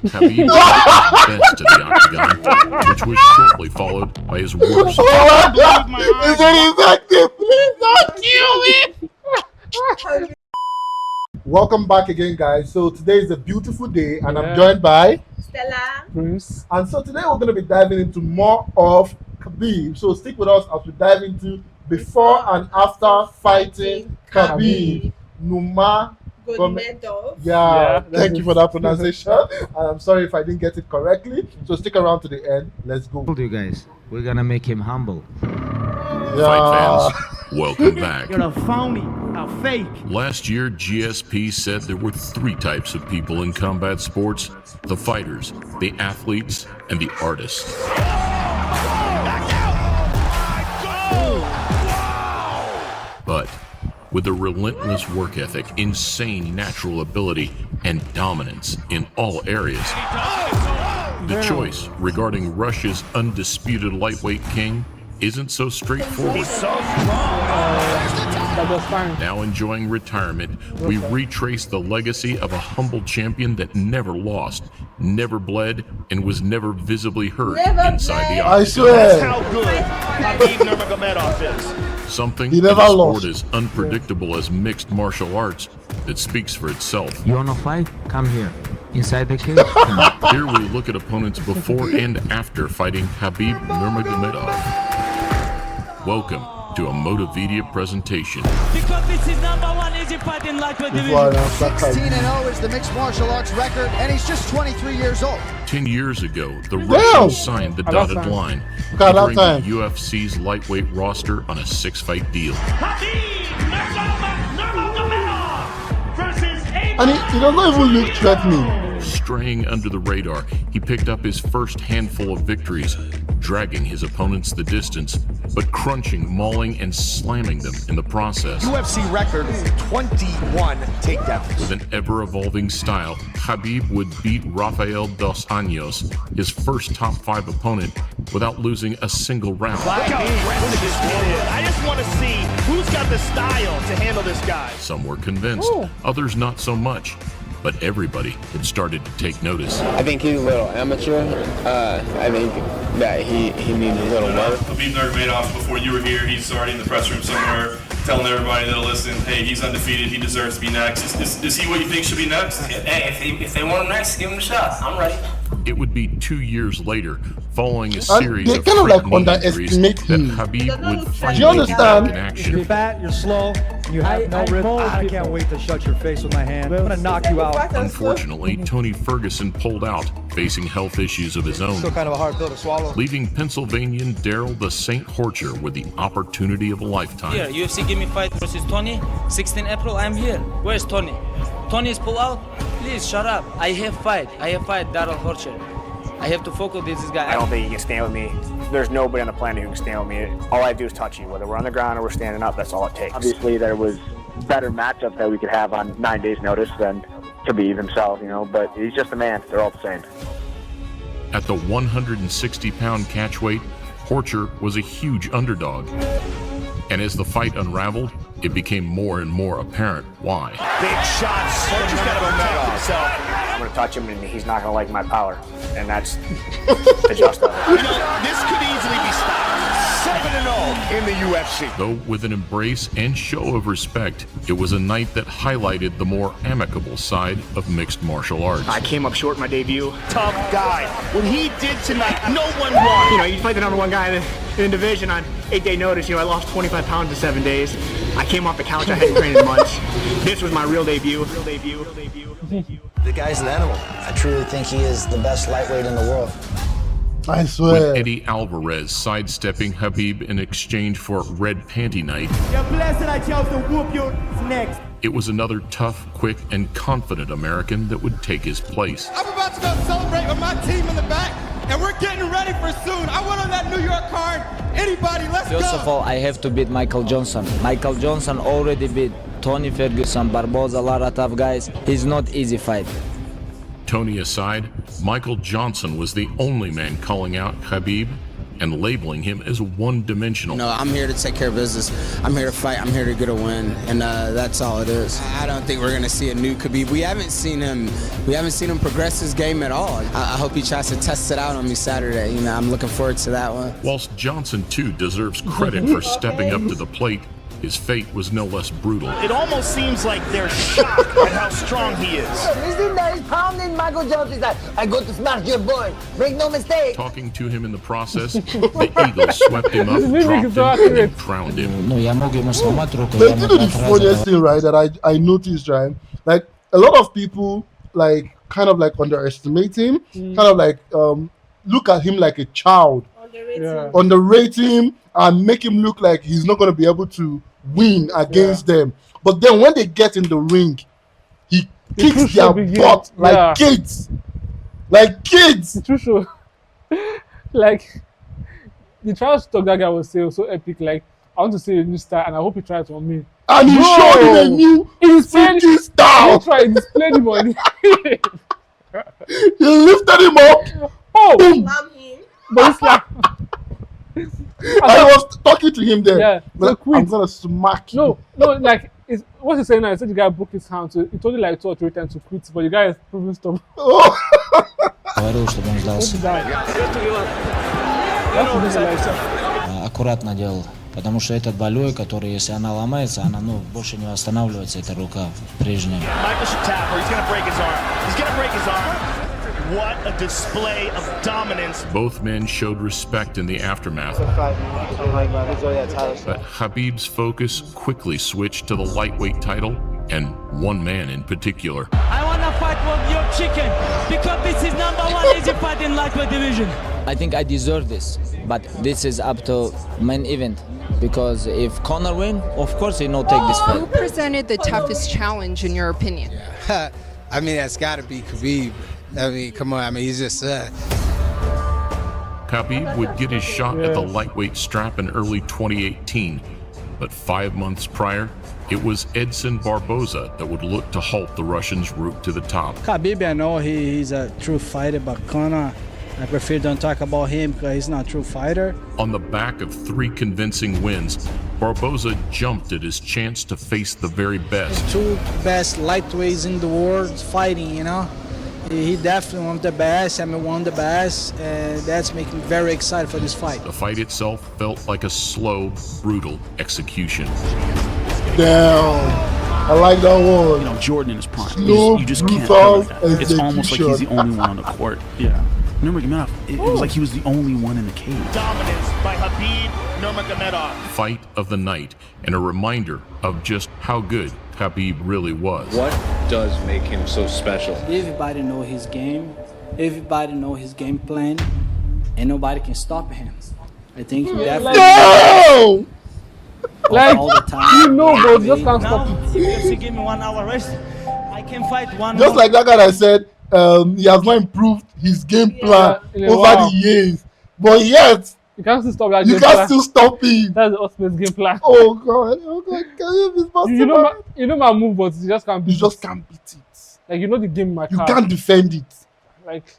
Khabib was the best of the octagon, which was shortly followed by his worst. Is it effective? Please don't kill me. Welcome back again, guys. So today is a beautiful day, and I'm joined by Stella. Bruce. And so today we're going to be diving into more of Khabib. So stick with us as we dive into before and after fighting Khabib Nurmagomedov. Yeah, thank you for that pronunciation. And I'm sorry if I didn't get it correctly. So stick around to the end. Let's go. I told you guys, we're gonna make him humble. Fight fans, welcome back. You're a phony, a fake. Last year, GSP said there were three types of people in combat sports: the fighters, the athletes, and the artists. But with a relentless work ethic, insane natural ability, and dominance in all areas, the choice regarding Russia's undisputed lightweight king isn't so straightforward. Now enjoying retirement, we retrace the legacy of a humble champion that never lost, never bled, and was never visibly hurt inside the octagon. I swear. That's how good Khabib Nurmagomedov is. Something He in a never sport lost. as unpredictable as mixed martial arts that speaks for itself. You wanna fight? Come here. Inside the cage. Here we look at opponents before and after fighting Khabib Nurmagomedov. Welcome to a Motivedia presentation. Because this is #1 easy fight in lightweight division. 16-0 is the mixed martial arts record, and he's just 23 years old. 10 years ago, the Russians signed the dotted line, entering the UFC's lightweight roster on a 6-fight deal. Khabib Nurmagomedov versus And he doesn't even look threatening. Straying under the radar, he picked up his first handful of victories, dragging his opponents the distance, but crunching, mauling, and slamming them in the process. UFC record 21 takedowns. With an ever-evolving style, Khabib would beat Rafael dos Anjos, his first top 5 opponent, without losing a single round. Look how aggressive this kid is. I just want to see who's got the style to handle this guy. Some were convinced, others not so much. But everybody had started to take notice. I think he's a little amateur. I think that he needs a little work. Khabib Nurmagomedov, before you were here, he's already in the press room somewhere telling everybody that'll listen, hey, he's undefeated, he deserves to be next. Is he what you think should be next? Hey, if they want him next, give him a shot. I'm ready. It would be 2 years later, following a series they of kind of like threatening injuries, underestimate that him. Khabib would Do finally you understand? be back in action. You're fat, you're slow, you have no rhythm. I can't wait to shut your face with my hand. I'm gonna knock you out. Unfortunately, Tony Ferguson pulled out, facing health issues of his own, Still kind of a hard pill to swallow. leaving Pennsylvanian Daryl the Saint Horcher with the opportunity of a lifetime. Here, UFC give me fight versus Tony. 16 April, I'm here. Where's Tony? Tony's pull out? Please, shut up. I have fight, Daryl Horcher. I have to focus this guy. I don't think you can stand with me. There's nobody on the planet who can stand with me. All I do is touch you. Whether we're on the ground or we're standing up, that's all it takes. Obviously, there was better matchups that we could have on 9 days' notice than Khabib himself, but he's just a man. They're all the same. At the 160-pound catchweight, Horcher was a huge underdog. And as the fight unraveled, it became more and more apparent why. Big shots. Horcher's got to protect himself. I'm going to touch him, and he's not going to like my power. And that's the just of it. This could easily be stopped. 7-0 in the UFC. Though with an embrace and show of respect, it was a night that highlighted the more amicable side of mixed martial arts. I came up short in my debut. Tough guy. What he did tonight, no one won. You fight the #1 guy in the division on 8-day notice. I lost 25 pounds in 7 days. I came off the couch. I hadn't trained in months. This was my real debut. The guy's an animal. I truly think he is the best lightweight in the world. I swear. With Eddie Alvarez sidestepping Khabib in exchange for Red Panty Night, You're blessed I chose to whoop you next. it was another tough, quick, and confident American that would take his place. I'm about to go celebrate with my team in the back, and we're getting ready for soon. I went on that New York card. Anybody, let's go. First of all, I have to beat Michael Johnson. Michael Johnson already beat Tony Ferguson, Barboza, a lot of tough guys. It's not easy fight. Tony aside, Michael Johnson was the only man calling out Khabib and labeling him as one-dimensional. No, I'm here to take care of business. I'm here to fight. I'm here to get a win, and that's all it is. I don't think we're gonna see a new Khabib. We haven't seen him progress his game at all. I hope he tries to test it out on me Saturday. You know, I'm looking forward to that one. Whilst Johnson too deserves credit for stepping up to the plate, his fate was no less brutal. It almost seems like they're shocked at how strong he is. Listen, that is pounding Michael Jones is that I go to smash your boy. Make no mistake. Talking to him in the process, the Eagles swept him up, dropped him, and crowned him. But you know the funniest thing, right, that I noticed, right? Like, a lot of people, like, kind of like underestimate him, kind of like look at him like a child. Underrate him and make him look like he's not going to be able to win against them. But then when they get in the ring, he kicks their butt like kids. Like kids. It's true. Like, the trash talk that guy was saying was so epic. Like, I want to see a new style and I hope he tries it on me. And he showed him a new freaking style. He displayed him on He lifted him up. Oh! Boom. But it's like... I was talking to him there. Yeah, like, I'm gonna smack you. No, like what he's saying now. He said the guy broke his hand, so he told you like 2 or 3 times to quit, but the guy is proving stubborn. Аккуратно делал, потому что этот болевой, который, если она ломается, она больше не восстанавливается, эта рука прежняя. What a display of dominance. Both men showed respect in the aftermath. But Khabib's focus quickly switched to the lightweight title, and one man in particular. I want to fight with your chicken because this is #1 easy fight in lightweight division. I think I deserve this, but this is up to main event. Because if Conor win, of course he take this fight. Who presented the toughest challenge in your opinion? I mean, that's got to be Khabib. I mean, come on. I mean, he's just... Khabib would get his shot at the lightweight strap in early 2018, but 5 months prior, it was Edson Barboza that would look to halt the Russian's route to the top. Khabib, I know he's a true fighter, but Conor, I prefer don't talk about him because he's not a true fighter. On the back of 3 convincing wins, Barboza jumped at his chance to face the very best. The 2 best lightweights in the world fighting, you know. He definitely one of the best, I mean one of the best, and that's making me very excited for this fight. The fight itself felt like a slow, brutal execution. Damn, I like that one. You know, Jordan in his prime. Slow, You just can't brutal have that. It's almost like he's the only one on the court. Yeah. Nurmagomedov, it was like he was the only one in the cage. Dominance by Khabib Nurmagomedov. Fight of the night, and a reminder of just how good Khabib really was. What does make him so special? Everybody know his game. Everybody know his game plan. And nobody can stop him. I think he definitely... No! Like, all the time. you know, bro, just can't stop Now, if you give me 1 hour rest, I can fight one Just more. like that guy that said he has not improved his game plan over the years. But yet, you can't still stop that. You can't still stop him. That's the ultimate game plan. Oh God! You know my move, but you just can't beat it. You just can't beat it. Like, you know the game, my You can't defend it. Like,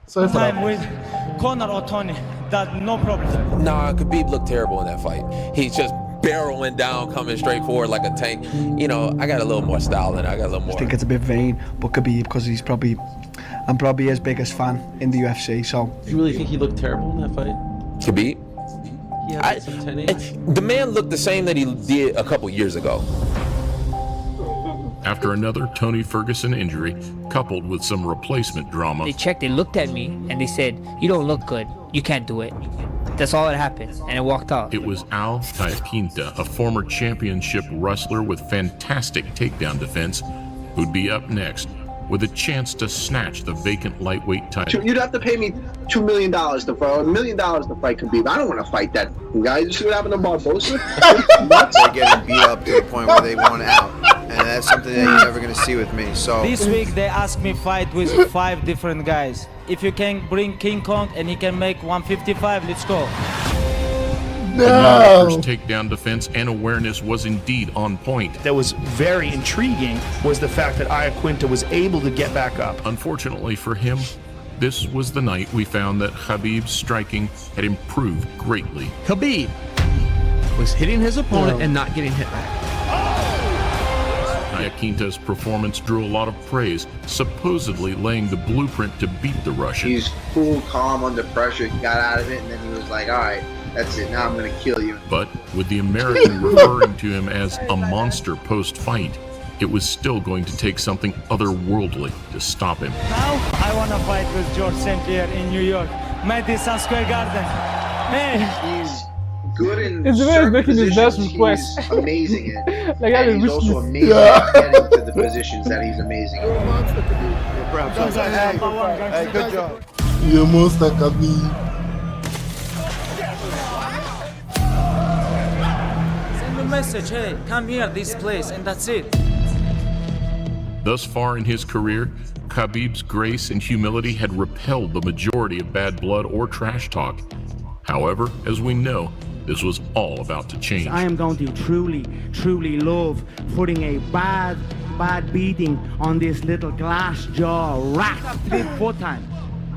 Sorry for that. With Conor or Tony, that no problem. Nah, Khabib looked terrible in that fight. He's just barreling down, coming straight forward like a tank. You know, I got a little more style than I got a little more. I think it's a bit vain, but Khabib, because I'm probably his biggest fan in the UFC. So, You really think he looked terrible in that fight? Khabib? Yeah, some 10-8. The man looked the same that he did a couple years ago. After another Tony Ferguson injury, coupled with some replacement drama, They checked, they looked at me, and they said, "You don't look good. You can't do it." That's all that happened, and I walked out. it was Al Taipinta, a former championship wrestler with fantastic takedown defense, who'd be up next with a chance to snatch the vacant lightweight title. You'd have to pay me $2 million to fight, or $1 million to fight Khabib. I don't want to fight that guy. You see what happened to Barboza? They're getting beat up to the point where they want out, and that's something that you're never going to see with me. So This week they asked me fight with 5 different guys. If you can bring King Kong and he can make 155, let's go. The motherfucker's takedown defense and awareness was indeed on point. That was very intriguing was the fact that Iaquinta was able to get back up. Unfortunately for him, this was the night we found that Khabib's striking had improved greatly. Khabib was hitting his opponent and not getting hit back. Iaquinta's performance drew a lot of praise, supposedly laying the blueprint to beat the Russian. He's cool, calm under pressure. He got out of it, and then he was like, all right, that's it. Now I'm going to kill you. But with the American referring to him as a monster post-fight, it was still going to take something otherworldly to stop him. Now I want to fight with George St. Pierre in New York, Madison Square Garden. Man, he's good in it's certain making his best positions. request. He's amazing in. Like, And he's also amazing at getting to the positions that he's amazing in. Hey, good job. You're monster, Khabib. Send a message, hey, come here, this place, and that's it. Thus far in his career, Khabib's grace and humility had repelled the majority of bad blood or trash talk. However, as we know, this was all about to change. I am going to truly love putting a bad beating on this little glass jaw rat. Four time.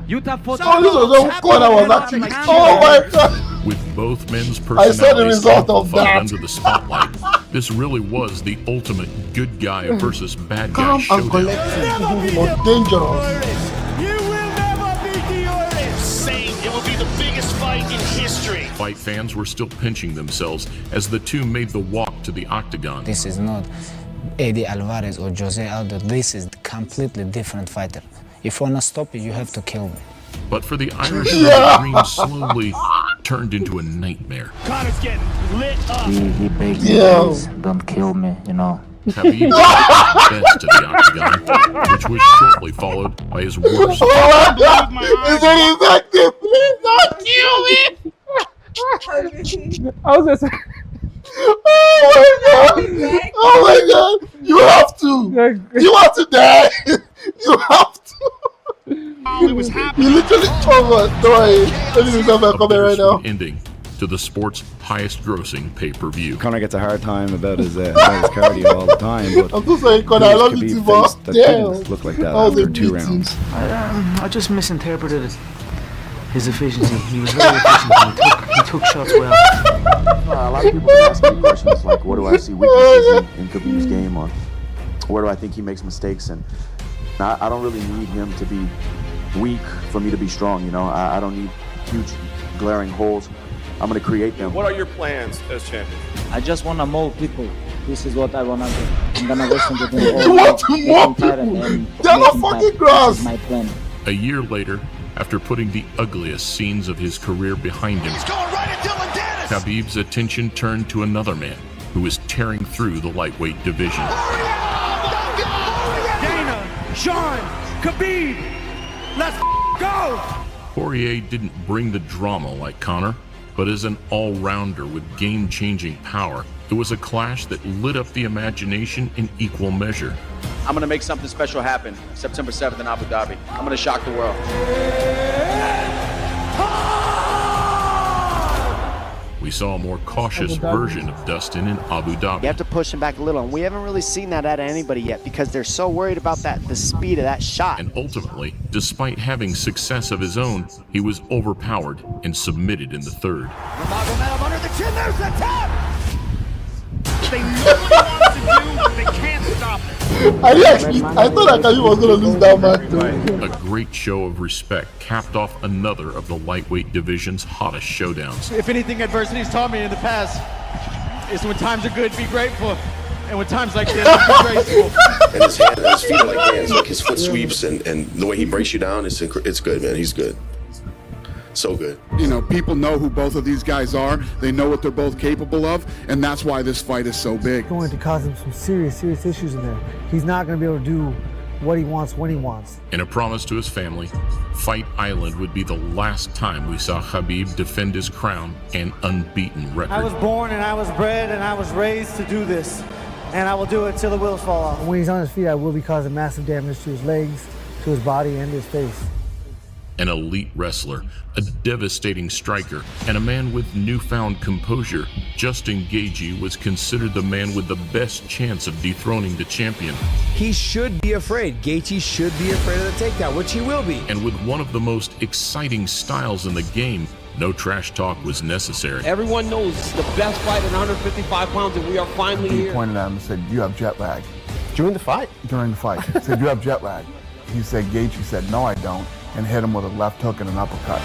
Utah four time. Oh, this was the corner was actually. Oh my God! With both men's I saw the personalities result of amplified that. under the spotlight, this really was the ultimate good guy versus bad guy Calm and showdown. collected, but dangerous. Saying it will be the biggest fight in history. Fight fans were still pinching themselves as the two made the walk to the octagon. This is not Eddie Alvarez or Jose Aldo. This is a completely different fighter. If you want to stop it, you have to kill me. But for the Irishman, the dream slowly turned into a nightmare. Conor's getting lit up. He begged me, please, don't kill me, you know. Khabib best to the octagon, which was shortly followed by his worst. Oh my God! Is it effective? Please don't kill me! I was just Oh my God! Oh my God! You have to! You have to die! You have to! You literally throwing himself back coming right now. Ending to the sport's highest-grossing pay-per-view. Conor gets a hard time about his cardio all the time, but I'm so sorry, Conor. I love you too much. that Damn. didn't look like that Oh, after the 2 beating. rounds. I just misinterpreted his efficiency. He was very efficient. He took shots well. A lot of people can ask me questions like, what do I see weaknesses in Khabib's game, or where do I think he makes mistakes? And I don't really need him to be weak for me to be strong, you know? I don't need huge glaring holes. I'm going to create them. What are your plans as champion? I just want to mold people. This is what I want to do. I'm going to listen to them all. You want to mold people? They're not fucking grass. My plan. A year later, after putting the ugliest scenes of his career behind him, Khabib's attention turned to another man who was tearing through the lightweight division. Dana, Sean, Khabib, let's go! Poirier didn't bring the drama like Conor, but as an all-rounder with game-changing power, it was a clash that lit up the imagination in equal measure. I'm going to make something special happen September 7th in Abu Dhabi. I'm going to shock the world. We saw a more cautious version of Dustin in Abu Dhabi. You have to push him back a little, and we haven't really seen that out of anybody yet because they're so worried about the speed of that shot. And ultimately, despite having success of his own, he was overpowered and submitted in the third. Nurmagomedov under the chin, there's the tap! They know what he wants to do, but they can't stop it. I thought that Khabib was going to lose that match too. A great show of respect capped off another of the lightweight division's hottest showdowns. If anything adversity's taught me in the past, is when times are good, be grateful. And when times like this, be graceful. And his feet are like hands, like his foot sweeps and the way he breaks you down, it's good, man. He's good. So good. You know, people know who both of these guys are. They know what they're both capable of, and that's why this fight is so big. It's going to cause him some serious issues in there. He's not going to be able to do what he wants when he wants. In a promise to his family, Fight Island would be the last time we saw Khabib defend his crown and unbeaten record. I was born and I was bred and I was raised to do this. And I will do it till the wheels fall off. When he's on his feet, I will be causing massive damage to his legs, to his body, and his face. An elite wrestler, a devastating striker, and a man with newfound composure, Justin Gaethje was considered the man with the best chance of dethroning the champion. He should be afraid. Gaethje should be afraid of the takedown, which he will be. And with one of the most exciting styles in the game, no trash talk was necessary. Everyone knows this is the best fight at 155 pounds, and we are finally He here. pointed at him and said, "You have jet lag." During the fight? During the fight. He said, "You have jet lag." He said, Gaethje said, "No, I don't," and hit him with a left hook and an uppercut.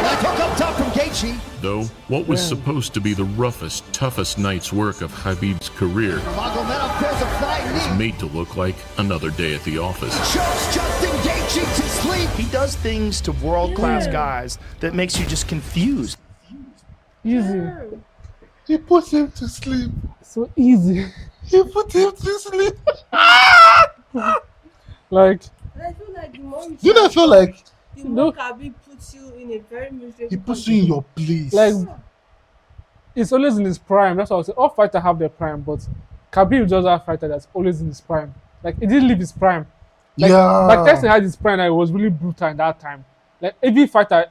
Left hook up top from Gaethje. Though what was supposed to be the roughest, toughest night's work of Khabib's career Nurmagomedov there's a flying knee. was made to look like another day at the office. Shows Justin Gaethje to sleep. He does things to world-class guys that makes you just confused. Easy. He put him to sleep. So easy. He put him to sleep. Like, I feel like the more Do you not feel like the more Khabib puts you in a very miserable he puts you in your place? like, it's always in his prime. That's what I say. All fighters have their prime, but Khabib just a fighter that's always in his prime. Like, he didn't leave his prime. Like, Yeah. Like Tyson had his prime, and it was really brutal in that time. Like, every fighter,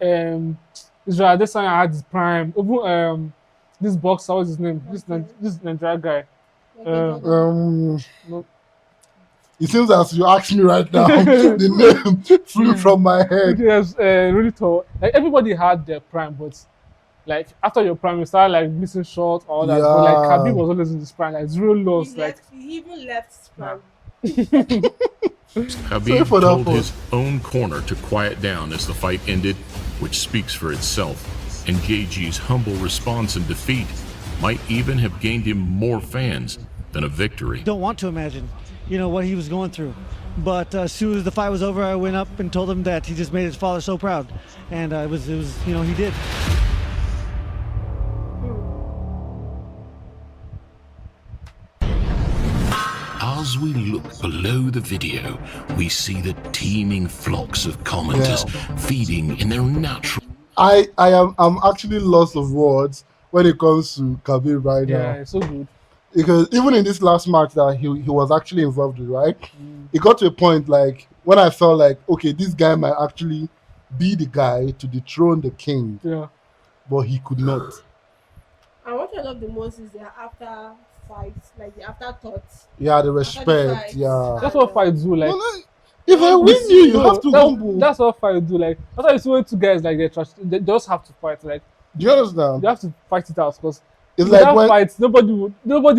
Israel Adesanya had his prime. Even this boxer, what's his name? This Nigerian guy. No. It seems as you asked me right now, the name flew from my head. Yes, really tall. Like, everybody had their prime, but like after your prime, you start like missing shots or that. But like Khabib was always in his prime, like zero loss. Like he even left his prime. Khabib told his own corner to quiet down as the fight ended, which speaks for itself. And Gaethje's humble response and defeat might even have gained him more fans than a victory. Don't want to imagine, what he was going through. But as soon as the fight was over, I went up and told him that he just made his father so proud, and it was he did. As we look below the video, we see the teeming flocks of commenters feeding in their natural. I'm actually lost of words when it comes to Khabib right now. yeah, it's so good. Because even in this last match that he was actually involved with, right? It got to a point like when I felt like, okay, this guy might actually be the guy to dethrone the king. Yeah. But he could not. And what I love the most is their after fights, like the afterthoughts. Yeah, the respect. Yeah. That's what fights do. Like, if I win you have to humble. That's what fights do. Like, that's why you see when two guys like they just have to fight. Like, do you understand? You have to fight it out because it's like when fights, nobody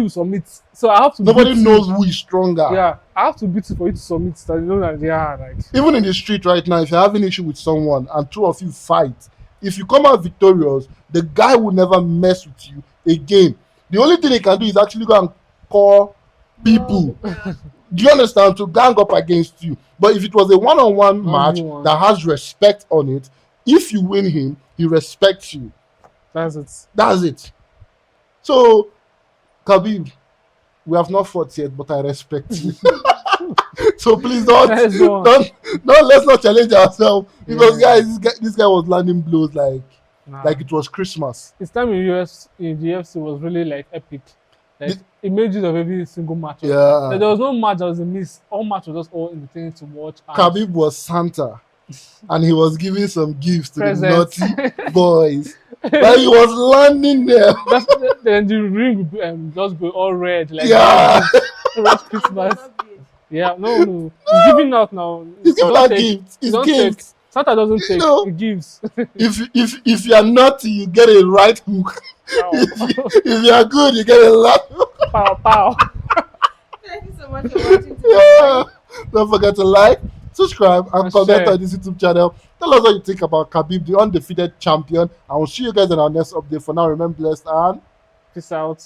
will submit. So I have to. Nobody knows who is stronger. Yeah, I have to beat you for you to submit. So you know that, like even in the street right now, if you're having an issue with someone and two of you fight, if you come out victorious, the guy will never mess with you again. The only thing he can do is actually go and call people. Do you understand? To gang up against you. But if it was a one-on-one match that has respect on it, if you win him, he respects you. That's it. That's it. So, Khabib, we have not fought yet, but I respect you. So please let's not challenge ourselves because guys, this guy was landing blows like it was Christmas. His time in the UFC was really like epic. Like it made use of every single match. Yeah. Like, there was no match that was a miss. All match was just all entertaining to watch. Khabib was Santa, and he was giving some gifts to the naughty boys. Like he was landing there. Then the ring would just be all red. Like red Christmas. Yeah, no. He's giving out now. He's giving out gifts. It's gifts. Santa doesn't take. He gives. If you are naughty, you get a right hook. If you are good, you get a left hook. Pow. Thank you so much for watching today. Yeah. Don't forget to like, subscribe, and comment on this YouTube channel. Tell us what you think about Khabib, the undefeated champion. I will see you guys in our next update. For now, remain blessed and peace out.